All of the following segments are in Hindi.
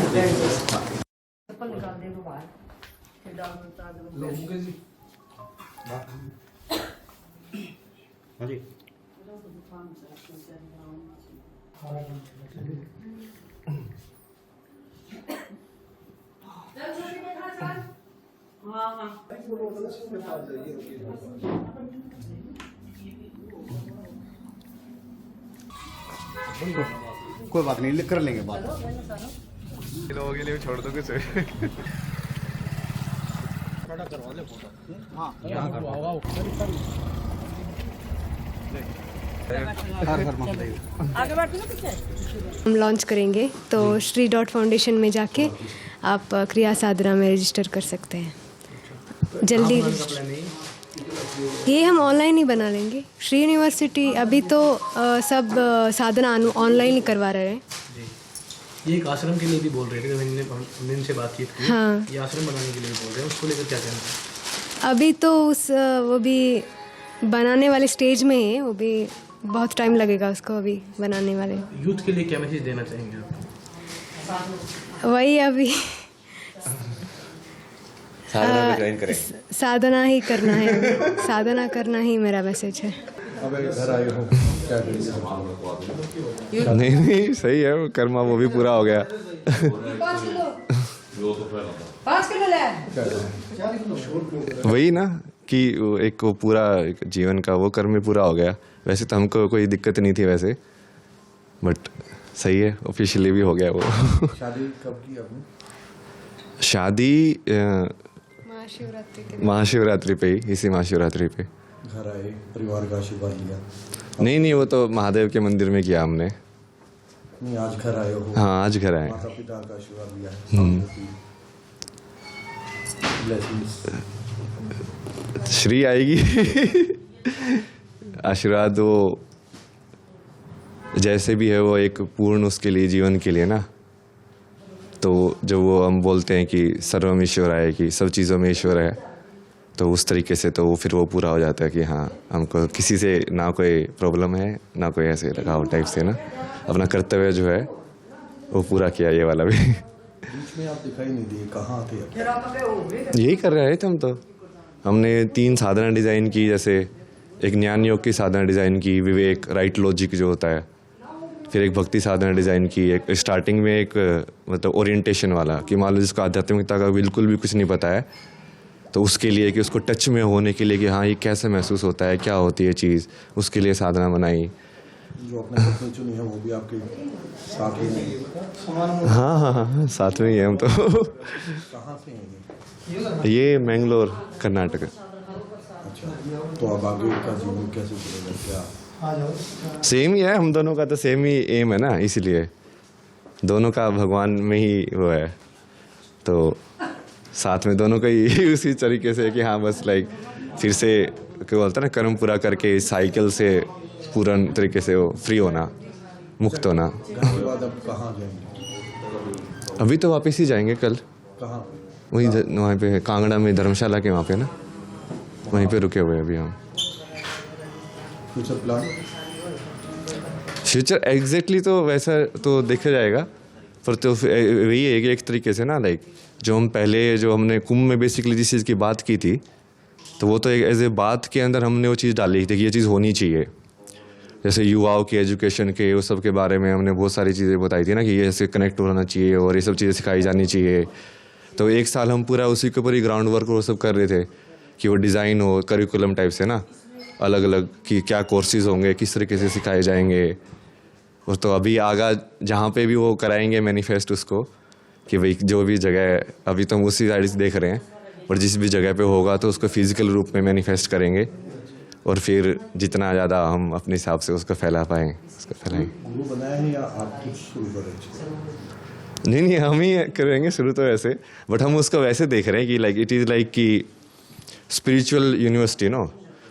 चप्पल निकाल दे दो बाहर, फिर डाल दो उतार दो। लोगे जी। हाँ जी। हाँ हाँ कोई बात नहीं, कर लेंगे बात। लोगों के लिए भी छोड़ दो कुछ। करवा ले फोटो। हाँ आगे बढ़ते ना पीछे। हम लॉन्च करेंगे तो श्री डॉट फाउंडेशन में जाके आप क्रिया साधना में रजिस्टर कर सकते हैं। जल्दी ये हम ऑनलाइन ही बना लेंगे। श्री यूनिवर्सिटी अभी तो सब साधना ऑनलाइन ही करवा रहे हैं। ये एक आश्रम के लिए भी बोल रहे थे जब हमने इनसे बातचीत की। हाँ, ये आश्रम बनाने के लिए भी बोल रहे हैं, उसको लेकर क्या कहना है? अभी तो वो भी बनाने वाले स्टेज में है, वो भी बहुत टाइम लगेगा उसको अभी बनाने वाले। यूथ के लिए क्या मैसेज देना चाहेंगे आप? वही अभी साधना में ज्वाइन करें। साधना ही करना है, साधना करना ही मेरा मैसेज है। अबे घर आए हो क्या करेंगे? नहीं सही है, कर्मा वो भी पूरा हो गया। 5 किलो ले। वही ना कि एक वो पूरा एक जीवन का वो कर्म भी पूरा हो गया। वैसे तो हमको कोई दिक्कत नहीं थी वैसे, बट सही है ऑफिशियली भी हो गया वो। शादी कब की आपने? शादी महाशिवरात्रि के महाशिवरात्रि पे ही, इसी महाशिवरात्रि पे। घर आए, परिवार का आशीर्वाद लिया? नहीं वो तो महादेव के मंदिर में किया हमने। नहीं, आज घर आए हो? हाँ आज घर आए। माता पिता का आशीर्वाद लिया है? Blessings। श्री आएगी। आशीर्वाद वो जैसे भी है वो एक पूर्ण उसके लिए जीवन के लिए ना। तो जब वो हम बोलते हैं कि सर्वम ईश्वर है, कि सब चीज़ों में ईश्वर है, तो उस तरीके से तो वो फिर वो पूरा हो जाता है कि हाँ हमको किसी से ना कोई प्रॉब्लम है ना कोई ऐसे लगाव टाइप से ना। अपना कर्तव्य जो है वो पूरा किया ये वाला भी। बीच में आप दिखाई नहीं दिए, कहाँ थे? यही कर रहे थे हम तो। हमने 3 साधना डिज़ाइन की, जैसे एक ज्ञान योग की साधना डिज़ाइन की, विवेक राइट लॉजिक जो होता है, फिर एक भक्ति साधना डिज़ाइन की, एक स्टार्टिंग में एक मतलब ओरिएंटेशन वाला कि मान लो जिसको आध्यात्मिकता का बिल्कुल भी कुछ नहीं पता है तो उसके लिए कि उसको टच में होने के लिए कि हाँ ये कैसे महसूस होता है, क्या होती है चीज़, उसके लिए साधना बनाई। जो अपने पत्नी चुनी है वो भी आपके साथ ही नहीं? हाँ साथ में ही है हम तो। कहाँ से हैं ये मैंगलोर कर्नाटक। अच्छा, तो अब आगे का जीवन कैसे चलेगा? क्या सेम ही है, हम दोनों का तो सेम ही एम है ना, इसीलिए दोनों का भगवान में ही वो है, तो साथ में दोनों का ही उसी तरीके से कि हाँ बस लाइक फिर से क्या बोलते हैं ना, कर्म पूरा करके इस साइकिल से पूर्ण तरीके से वो फ्री होना, मुक्त होना। घर के बाद अब कहाँ जाएंगे? अभी तो वापस ही जाएंगे कल, कहाँ? वहीं वहाँ पे कांगड़ा में धर्मशाला के वहाँ पे ना, वहीं पे रुके हुए अभी हम। Future plan? फ्यूचर एग्जैक्टली तो वैसा तो देखा जाएगा, पर तो वही है कि एक तरीके से ना लाइक जो हम पहले जो हमने कुंभ में बेसिकली जिस चीज़ की बात की थी, तो वो तो एक एज ए बात के अंदर हमने वो चीज़ डाली थी कि ये चीज़ होनी चाहिए। जैसे युवाओं के एजुकेशन के उस सब के बारे में हमने बहुत सारी चीज़ें बताई थी ना कि ये ऐसे कनेक्ट होना चाहिए और ये सब चीज़ें सिखाई जानी चाहिए। तो 1 साल हम पूरा उसी के ऊपर ही ग्राउंड वर्क वो सब कर रहे थे कि वो डिज़ाइन हो करिकुलम टाइप से ना, अलग अलग कि क्या कोर्सेज होंगे, किस तरीके से सिखाए जाएंगे। और तो अभी आगा जहाँ पे भी वो कराएंगे मैनिफेस्ट उसको कि भाई जो भी जगह है, अभी तो हम उसी साइड से देख रहे हैं, और जिस भी जगह पे होगा तो उसको फिजिकल रूप में मैनिफेस्ट करेंगे और फिर जितना ज़्यादा हम अपने हिसाब से उसको फैला पाएँ उसको फैलाएंगे। गुरु बनाया है या आप कुछ शुरू करेंगे? नहीं हम ही करेंगे शुरू तो वैसे, बट हम उसको वैसे देख रहे हैं कि लाइक इट इज़ लाइक कि स्पिरिचुअल यूनिवर्सिटी नो।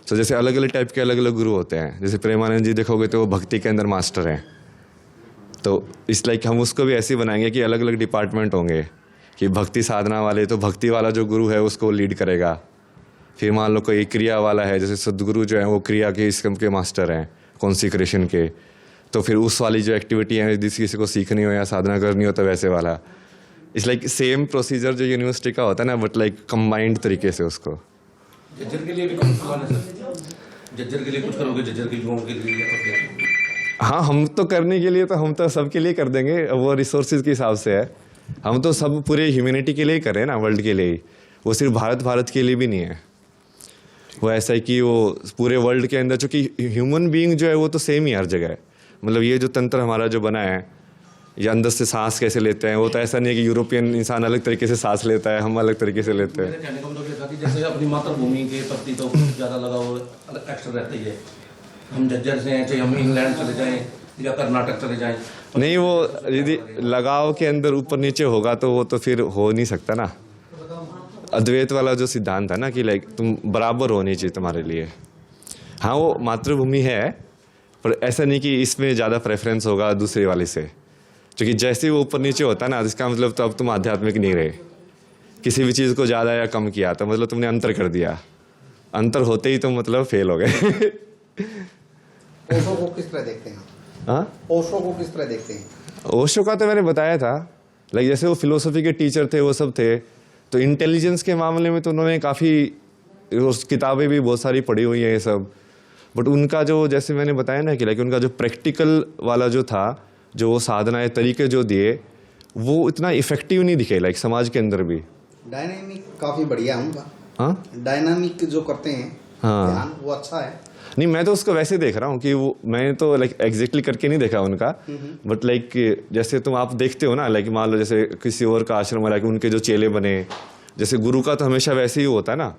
तो जैसे अलग अलग टाइप के अलग अलग गुरु होते हैं, जैसे प्रेमानंद जी देखोगे तो वो भक्ति के अंदर मास्टर हैं, तो इस लाइक हम उसको भी ऐसे ही बनाएंगे कि अलग अलग डिपार्टमेंट होंगे कि भक्ति साधना वाले तो भक्ति वाला जो गुरु है उसको लीड करेगा, फिर मान लो कोई क्रिया वाला है, जैसे सदगुरु जो है वो क्रिया के इसकम के मास्टर हैं कॉन्सिक्रेशन के, तो फिर उस वाली जो एक्टिविटी है जिस किसी को सीखनी हो या साधना करनी हो तो वैसे वाला, इट्स लाइक सेम प्रोसीजर जो यूनिवर्सिटी का होता है ना, बट लाइक कंबाइंड तरीके से उसको। जज्जर के लिए भी कुछ प्लान है सर? जज्जर के लिए कुछ करोगे, जज्जर के युवाओं के लिए या फिर? हाँ, हम तो करने के लिए तो हम तो सबके लिए कर देंगे, वो रिसोर्सेज के हिसाब से है। हम तो सब पूरे ह्यूमैनिटी के लिए ही कर रहे हैं ना, वर्ल्ड के लिए ही। वो सिर्फ भारत के लिए भी नहीं है। वो ऐसा है कि वो पूरे वर्ल्ड के अंदर, चूँकि ह्यूमन बीइंग जो है वो तो सेम ही हर जगह है। मतलब ये जो तंत्र हमारा जो बना है, ये अंदर से सांस कैसे लेते हैं, वो तो ऐसा नहीं है कि यूरोपियन इंसान अलग तरीके से सांस लेता है, हम अलग तरीके से लेते हैं। मेरे कहने का मतलब ये था कि जैसे अपनी मातृभूमि के प्रति तो कुछ ज़्यादा लगाव एक्स्ट्रा रहता ही है। हम जज्जर से हैं, चाहे हम इंग्लैंड चले जाएँ या कर्नाटक चले जाएँ। नहीं, वो यदि लगाव के अंदर ऊपर नीचे होगा तो वो तो फिर हो नहीं सकता ना। अद्वैत वाला जो सिद्धांत है ना कि लाइक तुम बराबर होनी चाहिए तुम्हारे लिए। हाँ, वो मातृभूमि है, पर ऐसा नहीं कि इसमें ज़्यादा प्रेफरेंस होगा दूसरे वाले से। क्योंकि जैसे ही वो ऊपर नीचे होता है ना, इसका मतलब तो अब तुम आध्यात्मिक नहीं रहे। किसी भी चीज़ को ज़्यादा या कम किया तो मतलब तुमने अंतर कर दिया। अंतर होते ही तुम मतलब फेल हो गए। ओशो को किस तरह देखते हैं? हाँ, ओशो को किस तरह देखते हैं? ओशो का तो मैंने बताया था। लाइक जैसे वो फिलोसफी के टीचर थे, वो सब थे, तो इंटेलिजेंस के मामले में तो उन्होंने काफ़ी किताबें भी बहुत सारी पढ़ी हुई हैं ये सब। बट उनका जो, जैसे मैंने बताया ना कि लाइक उनका जो प्रैक्टिकल वाला जो था, जो वो साधना तरीके जो दिए, वो इतना इफेक्टिव नहीं दिखे लाइक समाज के अंदर भी। डायनामिक काफी बढ़िया है उनका। हाँ, डायनामिक जो करते हैं हाँ। ध्यान, वो अच्छा है। नहीं, मैं तो उसको वैसे देख रहा हूँ कि वो, मैंने तो लाइक एग्जैक्टली करके नहीं देखा उनका, बट लाइक जैसे तुम आप देखते हो ना, लाइक मान लो जैसे किसी और का आश्रम है, उनके जो चेले बने, जैसे गुरु का तो हमेशा वैसे ही होता है ना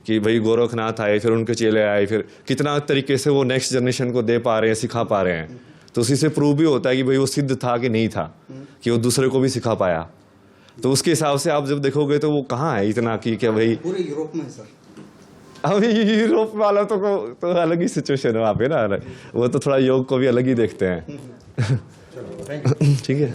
कि भाई गोरखनाथ आए, फिर उनके चेले आए, फिर कितना तरीके से वो नेक्स्ट जनरेशन को दे पा रहे हैं, सिखा पा रहे हैं। तो उसी से प्रूव भी होता है कि भाई वो सिद्ध था कि नहीं था, कि वो दूसरे को भी सिखा पाया। तो उसके हिसाब से आप जब देखोगे तो वो कहाँ है इतना कि क्या भाई। पूरे यूरोप में सर। अभी यूरोप वाला तो अलग ही सिचुएशन है वहाँ पे ना, वो तो थोड़ा योग को भी अलग ही देखते हैं। ठीक है।